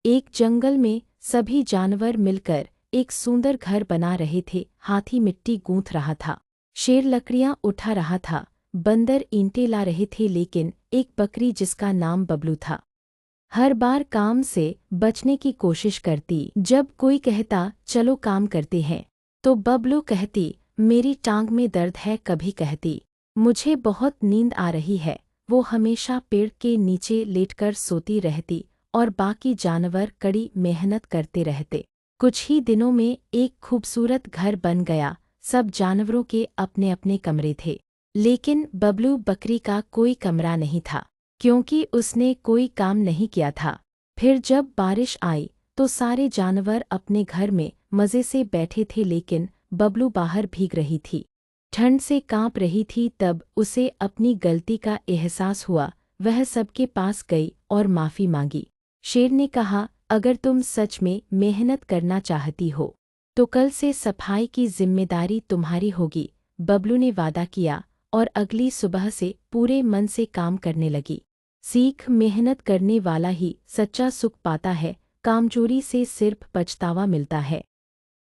एक जंगल में सभी जानवर मिलकर एक सुंदर घर बना रहे थे। हाथी मिट्टी गूंथ रहा था, शेर लकड़ियां उठा रहा था, बंदर ईंटें ला रहे थे, लेकिन एक बकरी जिसका नाम बबलू था हर बार काम से बचने की कोशिश करती। जब कोई कहता चलो काम करते हैं, तो बबलू कहती मेरी टांग में दर्द है, कभी कहती मुझे बहुत नींद आ रही है। वो हमेशा पेड़ के नीचे लेटकर सोती रहती और बाकी जानवर कड़ी मेहनत करते रहते। कुछ ही दिनों में एक खूबसूरत घर बन गया। सब जानवरों के अपने अपने कमरे थे, लेकिन बबलू बकरी का कोई कमरा नहीं था, क्योंकि उसने कोई काम नहीं किया था। फिर जब बारिश आई तो सारे जानवर अपने घर में मज़े से बैठे थे, लेकिन बबलू बाहर भीग रही थी, ठंड से कांप रही थी। तब उसे अपनी गलती का एहसास हुआ। वह सबके पास गई और माफ़ी मांगी। शेर ने कहा, अगर तुम सच में मेहनत करना चाहती हो तो कल से सफाई की जिम्मेदारी तुम्हारी होगी। बबलू ने वादा किया और अगली सुबह से पूरे मन से काम करने लगी। सीख, मेहनत करने वाला ही सच्चा सुख पाता है, कामचोरी से सिर्फ पछतावा मिलता है।